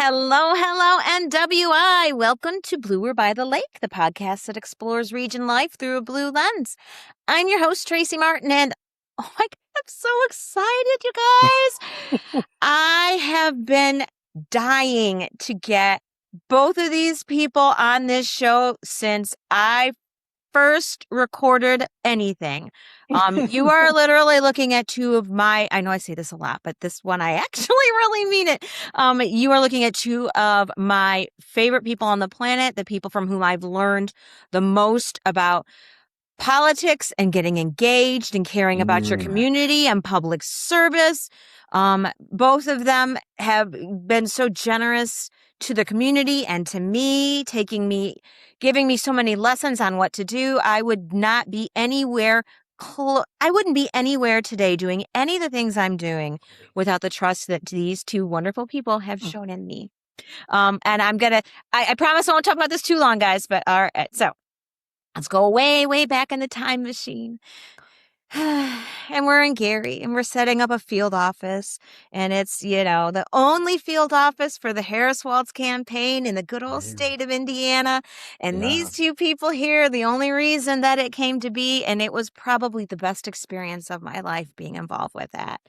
Hello, hello, NWI. Welcome to Bluer by the Lake, the podcast that explores region life through a blue lens. I'm your host, Tracy Martin, and oh my God, I'm so excited, you guys. I have been dying to get both of these people on this show since I first recorded anything. You are literally looking at two of my, I know I say this a lot, but this one I actually really mean it. You are looking at two of my favorite people on the planet, the people from whom I've learned the most about politics and getting engaged and caring about your community and public service. Both of them have been so generous to the community and to me, giving me so many lessons on what to do. I would not be anywhere I wouldn't be anywhere today doing any of the things I'm doing without the trust that these two wonderful people have shown in me. And I promise I won't talk about this too long, guys, but all right. So let's go way, way back in the time machine. And we're in Gary, and we're setting up a field office. And it's, the only field office for the Harris Waltz campaign in the good old state of Indiana. And these two people here, the only reason that it came to be, and it was probably the best experience of my life being involved with that.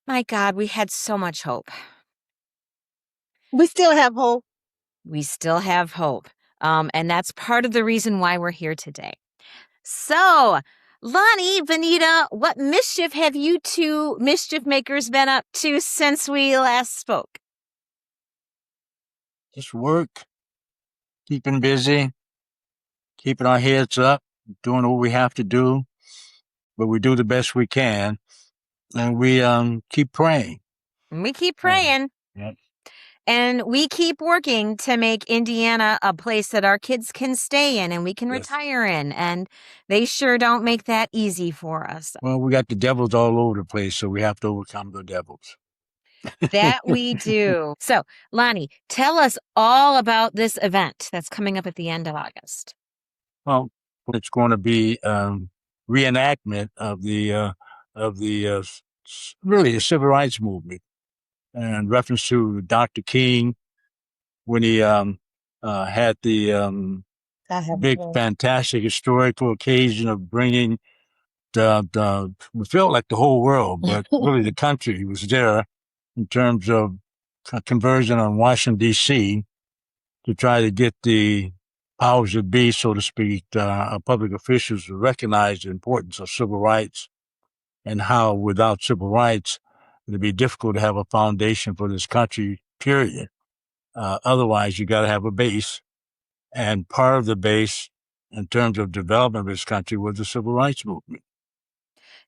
My God, we had so much hope. We still have hope. We still have hope. And that's part of the reason why we're here today. So, Lonnie, Benita, what mischief have you two mischief makers been up to since we last spoke? Just work, keeping busy, keeping our heads up, doing what we have to do, but we do the best we can, and we keep praying. We keep praying. Yep. And we keep working to make Indiana a place that our kids can stay in and we can retire in. And they sure don't make that easy for us. Well, we got the devils all over the place, so we have to overcome the devils. That we do. So, Lonnie, tell us all about this event that's coming up at the end of August. Well, it's going to be reenactment of the really the civil rights movement, and reference to Dr. King when he had the big, fantastic historical occasion of bringing we felt like the whole world, but really the country was there in terms of conversion on Washington, D.C. to try to get the powers that be, so to speak, public officials to recognize the importance of civil rights and how without civil rights, it'd be difficult to have a foundation for this country, period. Otherwise, you got to have a base. And part of the base in terms of development of this country was the civil rights movement.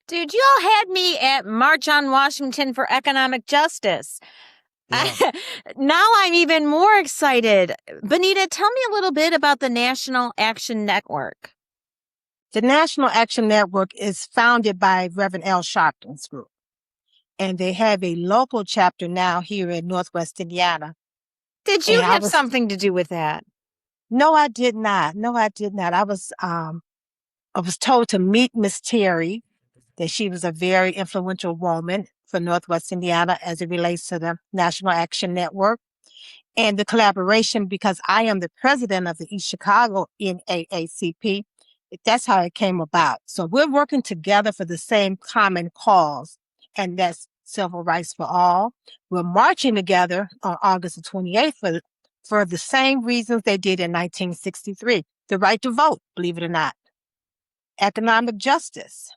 Dude, you all had me at March on Washington for Economic Justice. Yeah. Now I'm even more excited. Benita, tell me a little bit about the National Action Network. The National Action Network is founded by Reverend L. Sharpton's group. And they have a local chapter now here in Northwest Indiana. Did you have something to do with that? No, I did not. I was told to meet Miss Terry, that she was a very influential woman for Northwest Indiana as it relates to the National Action Network and the collaboration, because I am the president of the East Chicago NAACP. That's how it came about. So we're working together for the same common cause, and that's civil rights for all. We're marching together on August the 28th for the same reasons they did in 1963. The right to vote, believe it or not. Economic justice.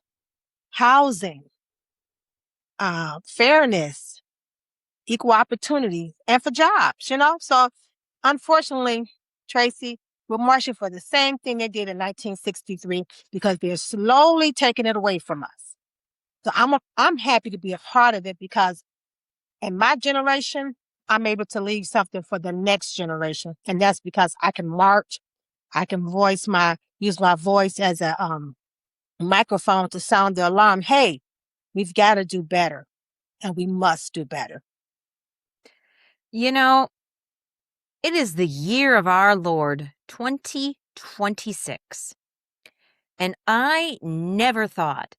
Housing, fairness, equal opportunity, and for jobs, So unfortunately, Tracy, we're marching for the same thing they did in 1963 because they're slowly taking it away from us. So I'm happy to be a part of it because in my generation, I'm able to leave something for the next generation. And that's because I can march, I can use my voice as a microphone to sound the alarm. Hey, we've got to do better, and we must do better. It is the year of our Lord, 2026. And I never thought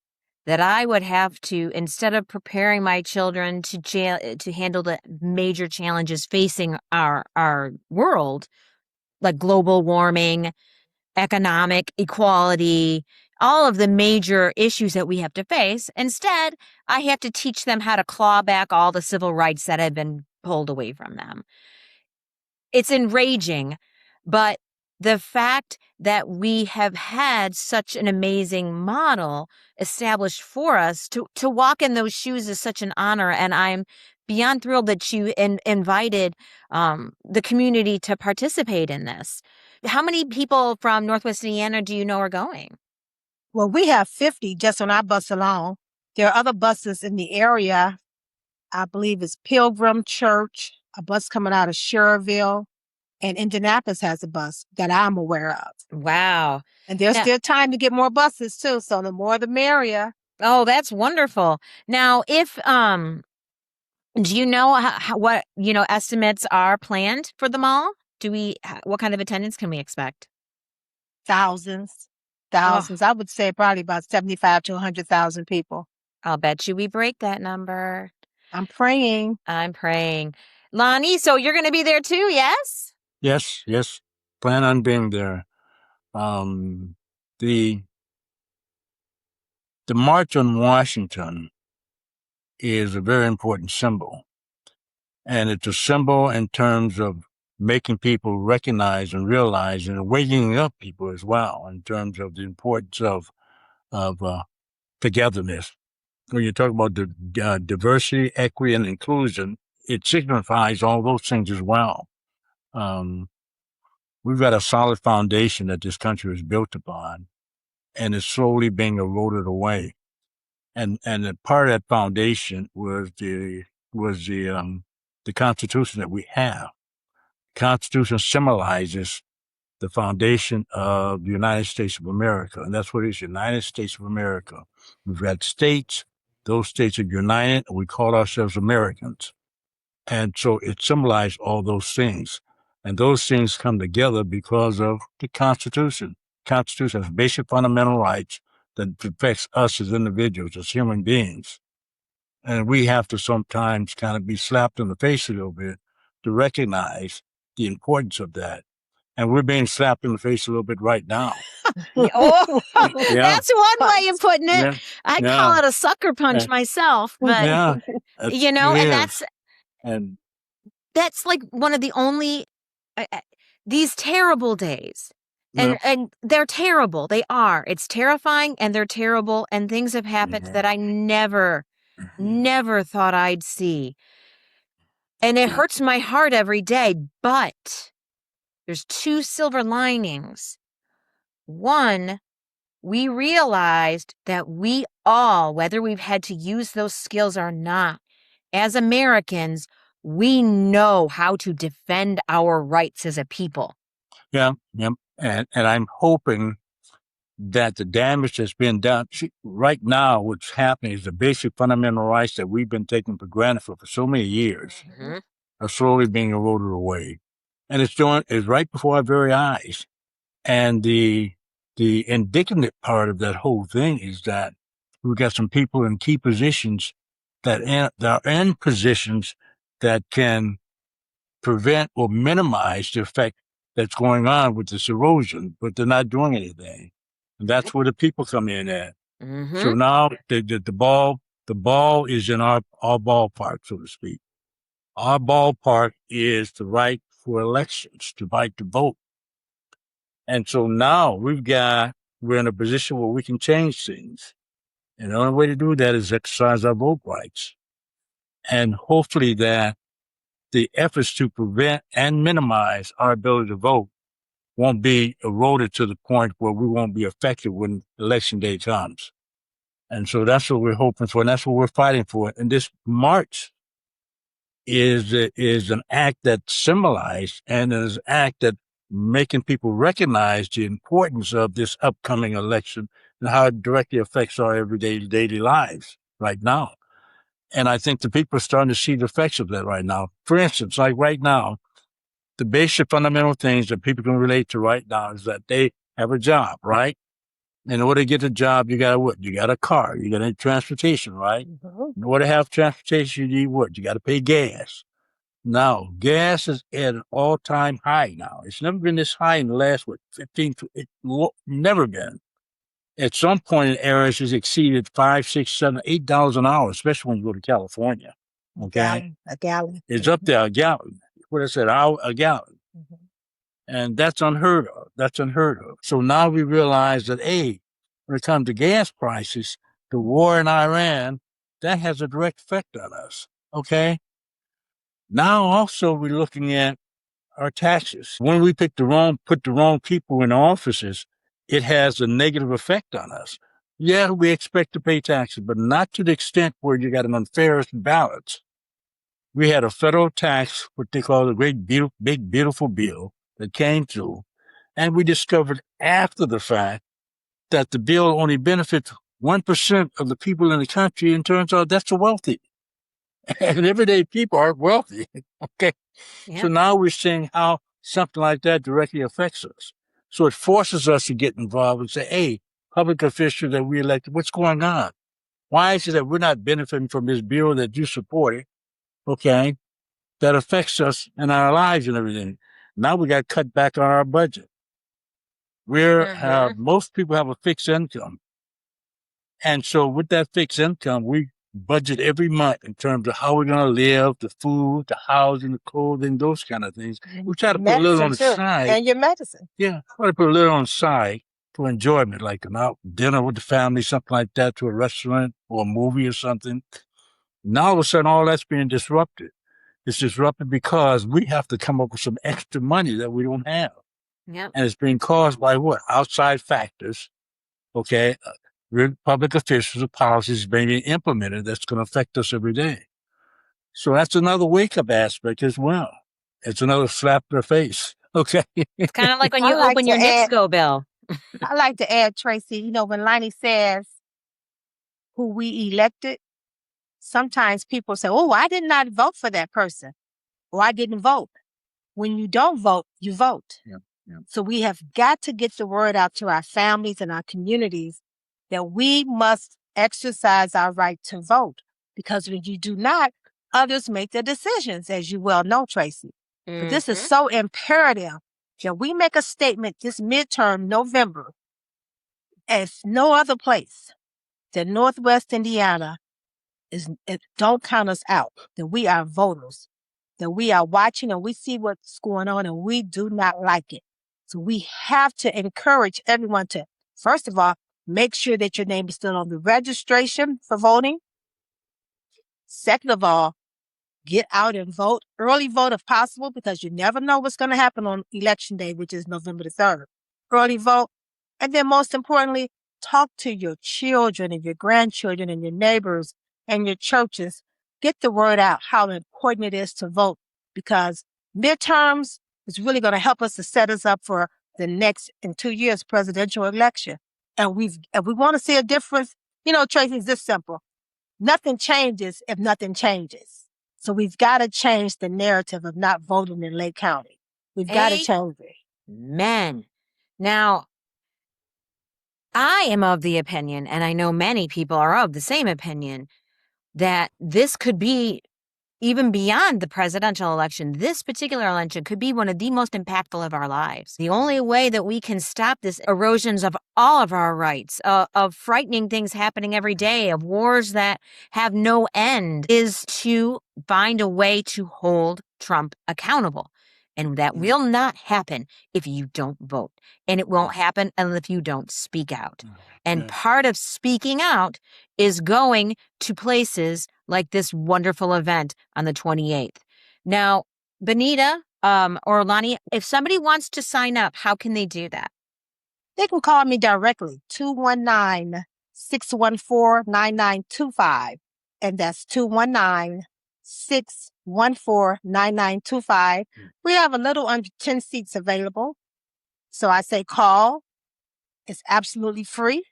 that I would have to, instead of preparing my children to handle the major challenges facing our world, like global warming, economic equality, all of the major issues that we have to face. Instead, I have to teach them how to claw back all the civil rights that have been pulled away from them. It's enraging, but the fact that we have had such an amazing model established for us to walk in those shoes is such an honor. And I'm beyond thrilled that you invited the community to participate in this. How many people from Northwest Indiana do you know are going? Well, we have 50 just on our bus alone. There are other buses in the area. I believe it's Pilgrim Church, a bus coming out of Sherrville, and Indianapolis has a bus that I'm aware of. Wow. And there's still time to get more buses too, so the more the merrier. Oh, that's wonderful. Now, if do you know what estimates are planned for the mall? What kind of attendance can we expect? Thousands. Oh. I would say probably about 75 to 100,000 people. I'll bet you we break that number. I'm praying. Lonnie, so you're going to be there too, yes? Yes. Plan on being there. The March on Washington is a very important symbol. And it's a symbol in terms of making people recognize and realize and waking up people as well in terms of the importance of togetherness. When you talk about the diversity, equity, and inclusion, it signifies all those things as well. We've got a solid foundation that this country is built upon, and it's slowly being eroded away. And a part of that foundation was the Constitution that we have. The Constitution symbolizes the foundation of the United States of America, and that's what it is, United States of America. We've got states. Those states are united, and we call ourselves Americans. And so it symbolized all those things. And those things come together because of the Constitution. The Constitution has basic fundamental rights that affects us as individuals, as human beings. And we have to sometimes kind of be slapped in the face a little bit to recognize the importance of that. And we're being slapped in the face a little bit right now. That's one way of putting it. I call it a sucker punch myself, but and that's like one of the only these terrible days. And they're terrible. They are. It's terrifying and they're terrible. And things have happened that I never thought I'd see. And it hurts my heart every day. But there's two silver linings. One, we realized that we all, whether we've had to use those skills or not, as Americans, we know how to defend our rights as a people. Yeah. And I'm hoping that the damage that's been done right now, what's happening is the basic fundamental rights that we've been taking for granted for so many years are slowly being eroded away. And it's right before our very eyes. And the indicative part of that whole thing is that we've got some people in key positions that are in positions that can prevent or minimize the effect that's going on with this erosion, but they're not doing anything. And that's where the people come in at. So now the ball is in our ballpark, so to speak. Our ballpark is the right for elections, the right to vote. And so now we're in a position where we can change things. And the only way to do that is exercise our vote rights. And hopefully that the efforts to prevent and minimize our ability to vote won't be eroded to the point where we won't be effective when election day comes. And so that's what we're hoping for, and that's what we're fighting for. And this march is an act that symbolized and is an act that making people recognize the importance of this upcoming election and how it directly affects our everyday daily lives right now. And I think the people are starting to see the effects of that right now. For instance, like right now, the basic fundamental things that people can relate to right now is that they have a job, right? In order to get a job, you got to what? You got a car. You got to transportation, right? In order to have transportation, you need what? You got to pay gas. Now, gas is at an all-time high now. It's never been this high in the last, 15, never been. At some point in areas, it's exceeded $5, $6, $7, $8 an hour, especially when you go to California. Okay. A gallon. It's up there, a gallon. What I said, a gallon. And that's unheard of. That's unheard of. So now we realize that, when it comes to gas prices, the war in Iran, that has a direct effect on us. Okay. Now also we're looking at our taxes. When we put the wrong people in offices, it has a negative effect on us. Yeah, we expect to pay taxes, but not to the extent where you got an unfair balance. We had a federal tax, what they call the great, big, beautiful bill that came through. And we discovered after the fact that the bill only benefits 1% of the people in the country, and turns out that's the wealthy. And everyday people aren't wealthy. Okay. Yeah. So now we're seeing how something like that directly affects us. So it forces us to get involved and say, hey, public officials that we elected, what's going on? Why is it that we're not benefiting from this bill that you supported? Okay. That affects us and our lives and everything. Now we got to cut back on our budget. Most people have a fixed income. And so with that fixed income, we budget every month in terms of how we're going to live, the food, the housing, the clothing, those kind of things. We try to put a little on the side. And your medicine. Yeah. Try to put a little on the side for enjoyment, like an out dinner with the family, something like that, to a restaurant or a movie or something. Now all of a sudden, all that's being disrupted. It's disrupted because we have to come up with some extra money that we don't have. Yep. And it's being caused by what? Outside factors. Okay. Public officials or policies being implemented that's going to affect us every day. So that's another wake-up aspect as well. It's another slap in the face. Okay. It's kind of like when you open your NIPSCO bill. I like to add, Tracy, when Lonnie says who we elected, sometimes people say, oh, I did not vote for that person, or I didn't vote. When you don't vote, you vote. Yeah. Yeah. So we have got to get the word out to our families and our communities that we must exercise our right to vote, because when you do not, others make the decisions, as you well know, Tracy. But this is so imperative that we make a statement this midterm November, as no other place than Northwest Indiana don't count us out, that we are voters, that we are watching and we see what's going on and we do not like it. So we have to encourage everyone to, first of all, make sure that your name is still on the registration for voting. Second of all, get out and vote. Early vote if possible, because you never know what's going to happen on Election Day, which is November the 3rd. Early vote. And then most importantly, talk to your children and your grandchildren and your neighbors and your churches. Get the word out how important it is to vote, because midterms is really going to help us to set us up for the next, in 2 years, presidential election. And we want to see a difference. Tracy, it's this simple. Nothing changes if nothing changes. So we've got to change the narrative of not voting in Lake County. We've got to change it. Amen. Now, I am of the opinion, and I know many people are of the same opinion, that this could be even beyond the presidential election. This particular election could be one of the most impactful of our lives. The only way that we can stop this erosions of all of our rights, of frightening things happening every day, of wars that have no end, is to find a way to hold Trump accountable. And that will not happen if you don't vote. And it won't happen if you don't speak out. And part of speaking out is going to places like this wonderful event on the 28th. Now, Benita or Lonnie, if somebody wants to sign up, how can they do that? They can call me directly, 219-614-9925. And that's 219-614-9925. We have a little under 10 seats available. So I say call. It's absolutely free.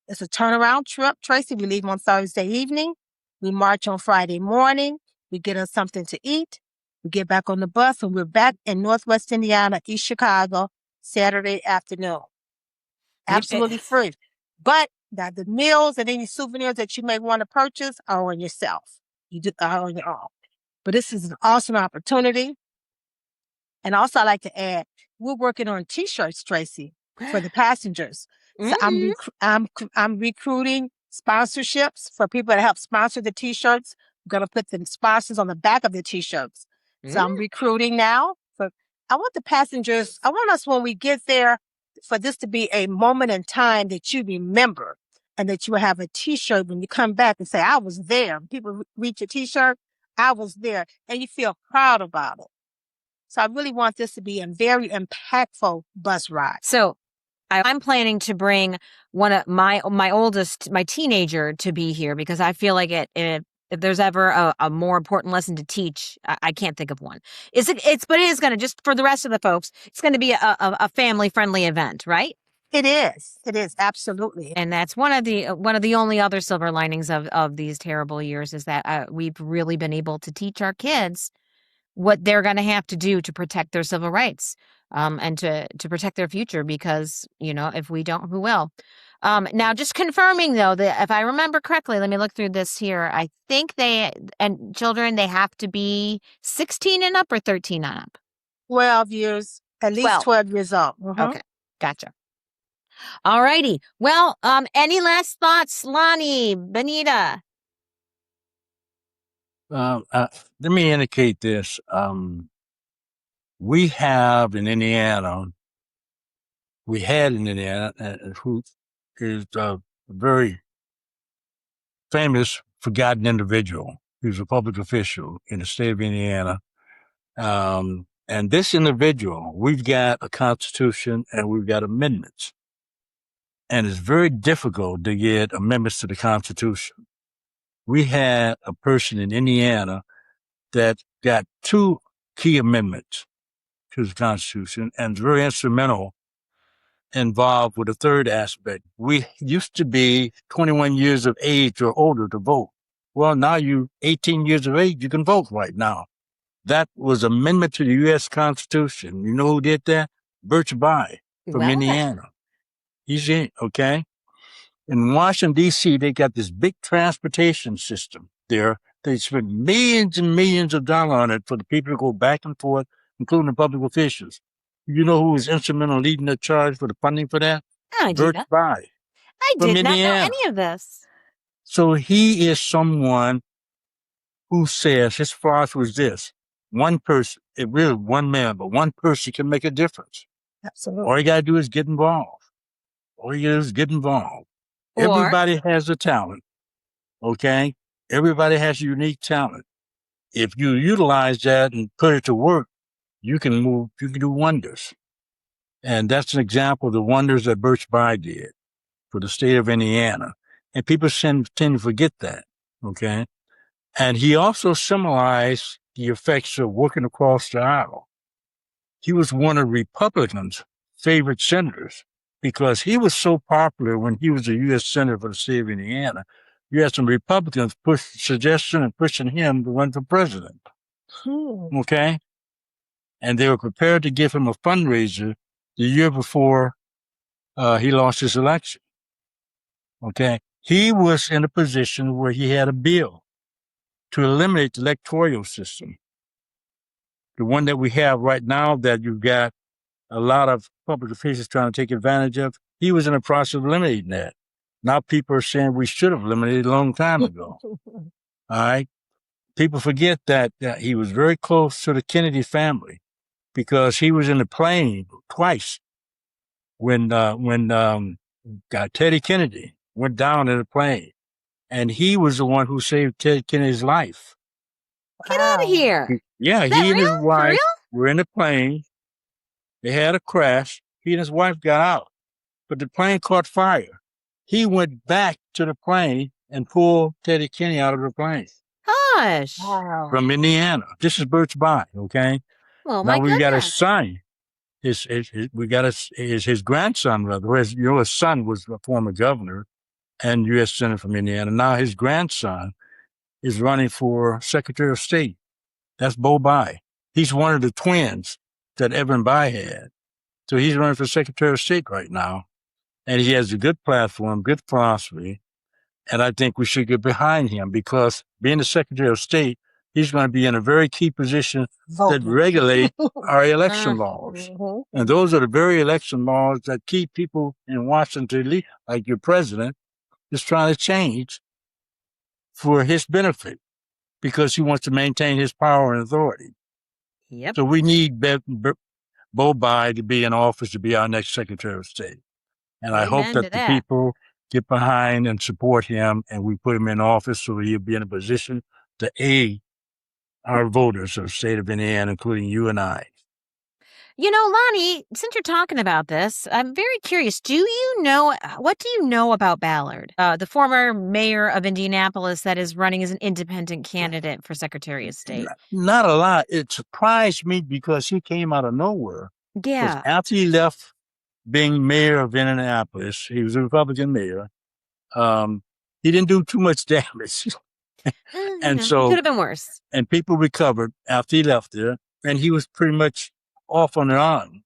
It's a turnaround trip, Tracy. We leave on Thursday evening. We march on Friday morning. We get us something to eat. We get back on the bus, and we're back in Northwest Indiana, East Chicago, Saturday afternoon. Absolutely free. But now the meals and any souvenirs that you may want to purchase are on yourself. You do are on your own. But this is an awesome opportunity. And also, I like to add, we're working on T-shirts, Tracy, for the passengers. So I'm recruiting sponsorships for people to help sponsor the T-shirts. I'm going to put the sponsors on the back of the T-shirts. So I'm recruiting now. I want the passengers. I want us when we get there for this to be a moment in time that you remember, and that you will have a T-shirt when you come back and say, "I was there." People read your T-shirt, "I was there," and you feel proud about it. So I really want this to be a very impactful bus ride. So I'm planning to bring one of my oldest, my teenager, to be here because I feel like if there's ever a more important lesson to teach, I can't think of one. But it is going to, just for the rest of the folks, it's going to be a family friendly event, right? It is. It is, absolutely. And that's one of the only other silver linings of these terrible years is that we've really been able to teach our kids what they're going to have to do to protect their civil rights, and to protect their future, because, if we don't, who will? Now, just confirming, though, that if I remember correctly, let me look through this here. I think children, they have to be 16 and up or 13 and up? 12 years, at least 12 years old. Okay, gotcha. All righty. Well, any last thoughts, Lonnie, Benita? Let me indicate this. We had in Indiana, who is a very famous forgotten individual. He was a public official in the state of Indiana. And this individual, we've got a constitution and we've got amendments. And it's very difficult to get amendments to the Constitution. We had a person in Indiana that got 2 key amendments to the Constitution and very instrumental, involved with a third aspect. We used to be 21 years of age or older to vote. Well, now you 18 years of age, you can vote right now. That was amendment to the U.S. Constitution. You know who did that? Birch Bayh from Indiana. He's in, okay? In Washington, D.C., they got this big transportation system there. They spent millions and millions of dollars on it for the people to go back and forth, including the public officials. You know who was instrumental in leading the charge for the funding for that? Birch Bayh. I did not know any of this. So he is someone who says his philosophy was this: one person, one man, but one person can make a difference. Absolutely. All you got to do is get involved. Everybody has a talent, okay? Everybody has a unique talent. If you utilize that and put it to work, you can do wonders. And that's an example of the wonders that Birch Bayh did for the state of Indiana. And people tend to forget that, okay? And he also symbolized the effects of working across the aisle. He was one of Republicans' favorite senators because he was so popular when he was a U.S. Senator for the state of Indiana. You had some Republicans pushing him to run for president. Okay? And they were prepared to give him a fundraiser the year before he lost his election. Okay? He was in a position where he had a bill to eliminate the electoral system. The one that we have right now that you've got a lot of public officials trying to take advantage of. He was in the process of eliminating that. Now people are saying we should have eliminated it a long time ago. All right. People forget that he was very close to the Kennedy family because he was in the plane twice when Teddy Kennedy went down in the plane, and he was the one who saved Ted Kennedy's life. Get out of here. Yeah, he and his wife were in the plane. They had a crash. He and his wife got out, but the plane caught fire. He went back to the plane and pulled Teddy Kennedy out of the plane. Gosh. Wow. From Indiana. This is Birch Bayh, okay? Well, now we got a goodness. son. His grandson, rather. His son was a former governor and U.S. Senator from Indiana. Now his grandson is running for Secretary of State. That's Bo Bayh. He's one of the twins that Evan Bayh had. So he's running for Secretary of State right now. and he has a good platform, good philosophy. And I think we should get behind him because being the Secretary of State, he's going to be in a very key position that regulate our election laws. And those are the very election laws that keep people in Washington, like your president, is trying to change for his benefit because he wants to maintain his power and authority. Yep. So we need Bo Bai to be in office to be our next Secretary of State. And I hope that the people get behind and support him, and we put him in office so he'll be in a position to aid our voters of the state of Indiana, including you and I. You know, Lonnie, since you're talking about this, I'm very curious. What do you know about Ballard, the former mayor of Indianapolis that is running as an independent candidate for Secretary of State? Not a lot. It surprised me because he came out of nowhere. Yeah. After he left being mayor of Indianapolis, he was a Republican mayor. He didn't do too much damage. And so it could have been worse. And people recovered after he left there, and he was pretty much off on their own.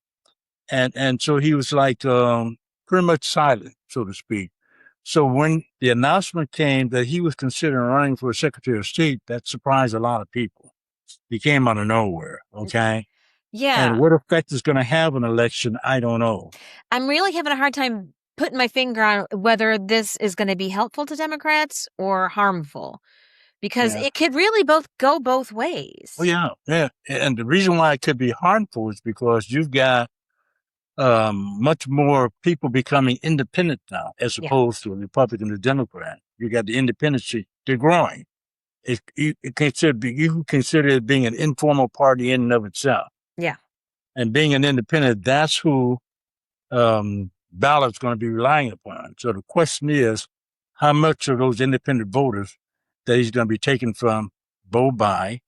And so he was like pretty much silent, so to speak. So when the announcement came that he was considering running for Secretary of State, that surprised a lot of people. He came out of nowhere, okay? Yeah. And what effect is going to have an election, I don't know. I'm really having a hard time putting my finger on whether this is going to be helpful to Democrats or harmful, because it could really go both ways. Oh, yeah. And the reason why it could be harmful is because you've got much more people becoming independent now, as opposed to a Republican or Democrat. You got the independents; they're growing. You consider it being an informal party in and of itself. Yeah. And being an independent, that's who Ballard's going to be relying upon. So the question is, how much of those independent voters that he's going to be taking from Bo Bai,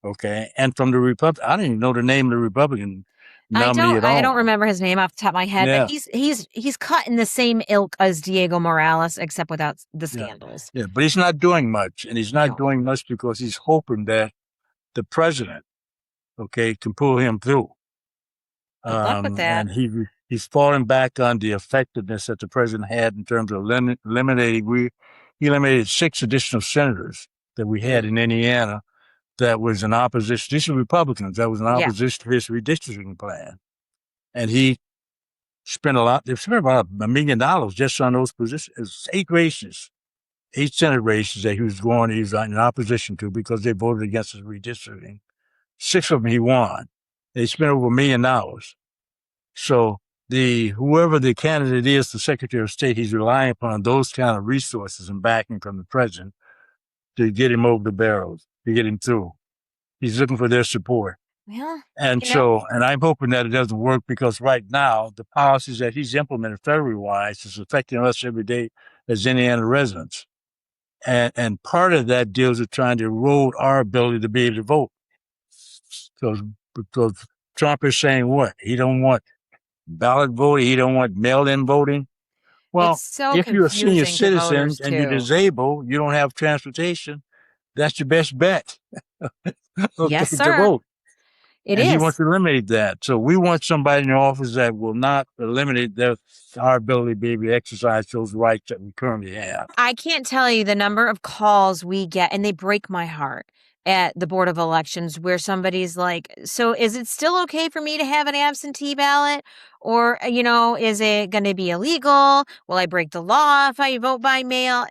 okay, and from the Republican. I don't even know the name of the Republican nominee at all. I don't remember his name off the top of my head, but he's cut in the same ilk as Diego Morales, except without the scandals. Yeah, but he's not doing much, and he's not doing much because he's hoping that the president, okay, can pull him through. Good luck with that. And he's falling back on the effectiveness that the president had in terms of eliminating. He eliminated 6 additional senators that we had in Indiana that was in opposition. These are Republicans that was in opposition to his redistricting plan. And he spent about $1 million just on those positions. 8 Senate races that he was in opposition to because they voted against his redistricting. 6 of them he won. They spent over $1 million. So whoever the candidate is, the Secretary of State, he's relying upon those kind of resources and backing from the president to get him over the barrels, to get him through. He's looking for their support. Yeah. And I'm hoping that it doesn't work because right now, the policies that he's implemented federally wise is affecting us every day as Indiana residents. And part of that deals with trying to erode our ability to be able to vote. So, because Trump is saying what? He don't want ballot voting. He don't want mail-in voting. Well, if you're a senior citizen and you're disabled, you don't have transportation, that's your best bet. Yes, sir. To vote. It is. He wants to eliminate that. So we want somebody in the office that will not eliminate our ability to be able to exercise those rights that we currently have. I can't tell you the number of calls we get, and they break my heart, at the Board of Elections where somebody's like, so is it still okay for me to have an absentee ballot? Or, is it going to be illegal? Will I break the law if I vote by mail?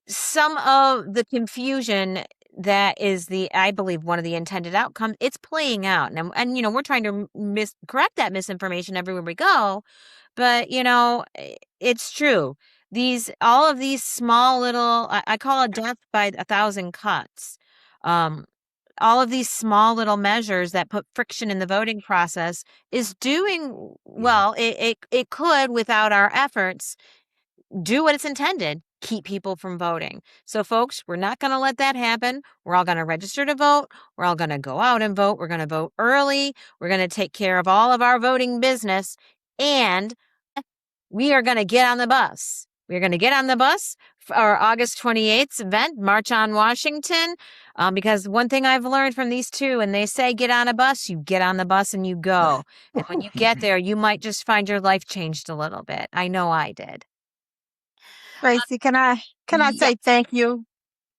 Some of the confusion that is I believe, one of the intended outcomes, it's playing out. And we're trying to correct that misinformation everywhere we go. But, it's true. All of these small little, I call it death by 1,000 cuts. All of these small little measures that put friction in the voting process is doing well. It could, without our efforts, do what it's intended, keep people from voting. So folks, we're not going to let that happen. We're all going to register to vote. We're all going to go out and vote. We're going to vote early. We're going to take care of all of our voting business. And we are going to get on the bus. We're going to get on the bus for our August 28th event, March on Washington, because one thing I've learned from these two, when they say get on a bus, you get on the bus and you go. And when you get there, you might just find your life changed a little bit. I know I did. Tracy, can I say thank you?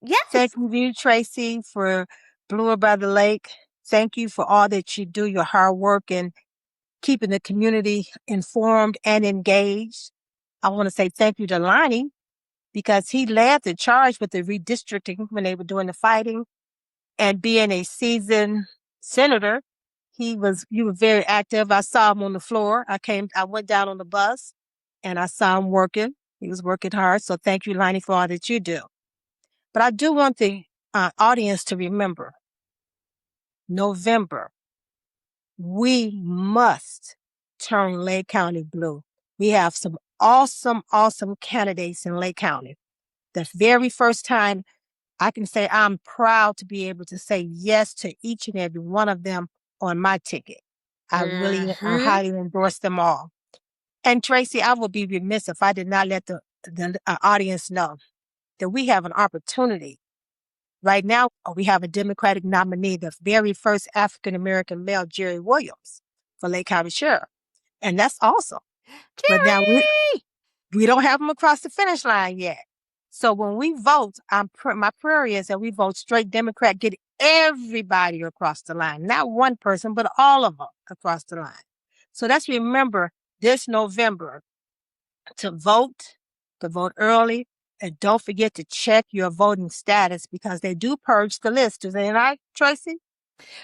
Yes. Thank you, Tracy, for Bluer by the Lake. Thank you for all that you do, your hard work and keeping the community informed and engaged. I want to say thank you to Lonnie because he led the charge with the redistricting when they were doing the fighting, and being a seasoned senator, you were very active. I saw him on the floor. I went down on the bus and I saw him working. He was working hard. So thank you, Lonnie, for all that you do. But I do want the audience to remember November, we must turn Lake County blue. We have some awesome, awesome candidates in Lake County. The very first time I can say I'm proud to be able to say yes to each and every one of them on my ticket. I highly endorse them all. And Tracy, I would be remiss if I did not let the audience know that we have an opportunity. Right now, we have a Democratic nominee, the very first African-American male, Jerry Williams, for Lake County Sheriff. And that's awesome. Jerry! But now we don't have him across the finish line yet. So when we vote, my prayer is that we vote straight Democrat, get everybody across the line, not one person, but all of them across the line. So let's remember this November to vote early, and don't forget to check your voting status because they do purge the list. Do they not, Tracy?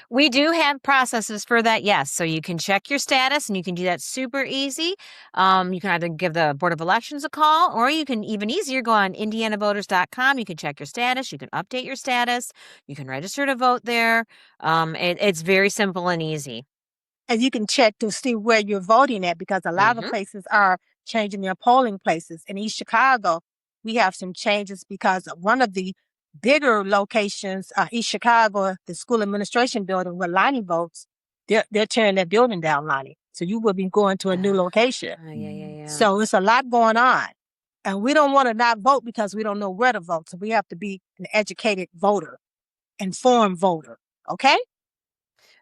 We do have processes for that, yes. So you can check your status, and you can do that super easy. You can either give the Board of Elections a call, or you can even easier go on indianavoters.com. You can check your status. You can update your status. You can register to vote there. It's very simple and easy. And you can check to see where you're voting at because a lot of places are changing their polling places. In East Chicago, we have some changes because one of the bigger locations, East Chicago, the school administration building where Lonnie votes, they're tearing that building down, Lonnie. So you will be going to a new location. Yeah. So it's a lot going on. And we don't want to not vote because we don't know where to vote. So we have to be an educated voter, informed voter. Okay?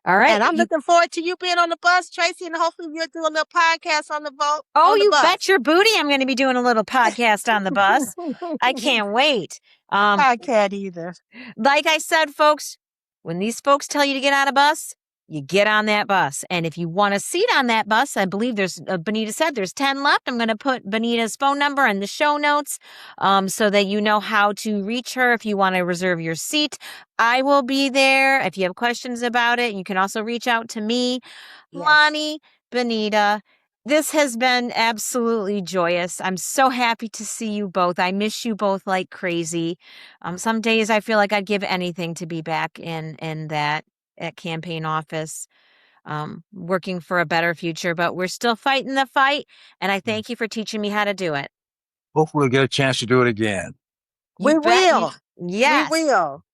All right. And I'm looking forward to you being on the bus, Tracy, and hopefully we'll do a little podcast on the vote. Oh, you bet your booty I'm going to be doing a little podcast on the bus. I can't wait. I can't either. Like I said, folks, when these folks tell you to get on a bus, you get on that bus. And if you want a seat on that bus, I believe Benita said there's 10 left. I'm going to put Benita's phone number in the show notes so that you know how to reach her if you want to reserve your seat. I will be there. If you have questions about it, you can also reach out to me, yes. Lonnie, Benita. This has been absolutely joyous. I'm so happy to see you both. I miss you both like crazy. Some days I feel like I'd give anything to be back in that campaign office, working for a better future, but we're still fighting the fight. And I thank you for teaching me how to do it. Hopefully we'll get a chance to do it again. We will. Yes.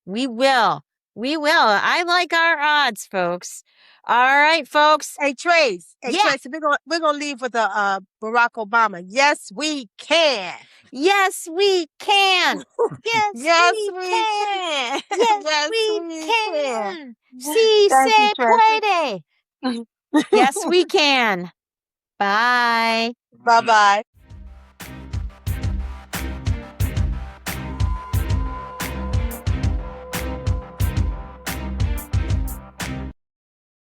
We will. I like our odds, folks. All right, folks. Hey, Trace. Trace, we're gonna leave with a Barack Obama. Yes, we can. Yes, we can. Yes, we can. Yes, we can. Si se puede. Yes, we can. Bye. Bye-bye.